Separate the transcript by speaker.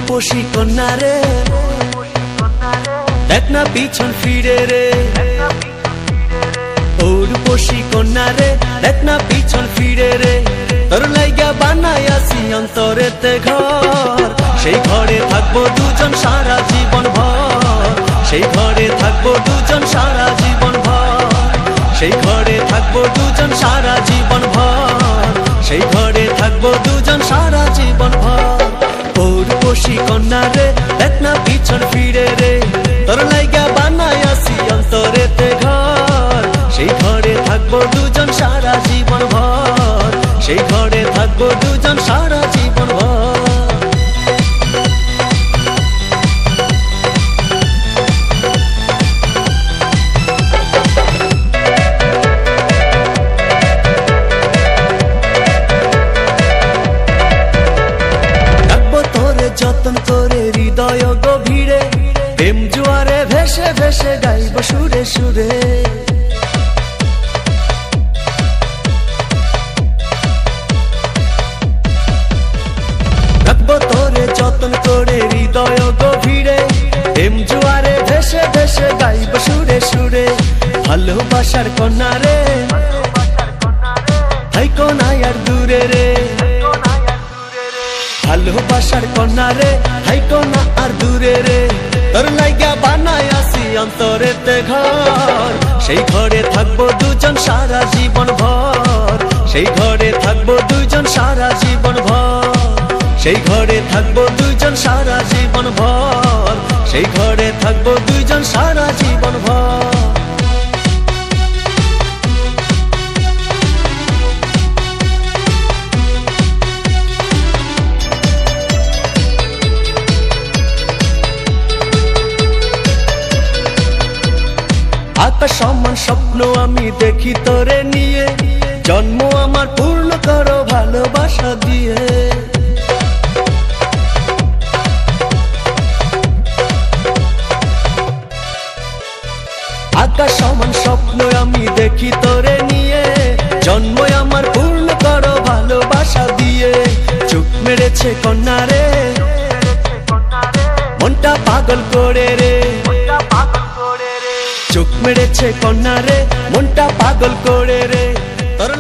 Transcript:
Speaker 1: রূপসী কন্যা রে, দেখ না পিছন ফিরে রে। ও রূপসী কন্যা রে, দেখ না পিছন ফিরে রে। তোর লাইগা বানাইয়াছি অন্তরেতে ঘর, সেই ঘরে থাকবো দুজন সারা জীবন ভর। সেই ঘরে থাকবো দুজন সারা জীবন ভর। সেই ঘরে থাকবো দুজন সারা জীবন ভর। সেই ঘরে থাকবো দুজন সারা জীবন ভর। ও রূপসী কন্যা রে, দেখ না পিছন ফিরে রে। তোর লাইগা বানাইয়াছি অন্তরেতে ঘর, সেই ঘরে থাকবো দুজন সারা জীবন ভর। সেই ঘরে থাকবো দুজন সারা জীবন ভর। যতন করে হৃদয় গভীরে, প্রেম জোয়ারে ভেসে ভেসে গাইব সুরে সুরে। রাখবো তোরে যতন করে হৃদয় গভীরে, প্রেম জোয়ারে ভেসে ভেসে গাইব সুরে সুরে। ভালোবাসার কন্যা রে, থাইকো না আর দূরে রে। ভালোবাসার কন্যা রে, হাইকো না আর দূরে রে। তোর লাইগা বানাইয়াছি অন্তরেতে ঘর, সেই ঘরে থাকবো দুজন সারা জীবন ভর। সেই ঘরে থাকবো দুজন সারা জীবন ভর। সেই ঘরে থাকবো দুজন সারা জীবন ভর। সেই ঘরে থাকবো দুজন সারা জীবন ভর। আকাশ সমান স্বপ্ন আমি দেখি তোরে নিয়ে, জন্ম আমার পূর্ণ করো ভালোবাসা দিয়ে। আকাশ সমান স্বপ্ন আমি দেখি তোরে নিয়ে, জন্ম আমার পূর্ণ করো ভালোবাসা দিয়ে। চোখ মেরেছে কন্যা রে, মনটা পাগল করে রে। চোখ মেরেছে কন্যা রে, মনটা পাগল করে রে। তোর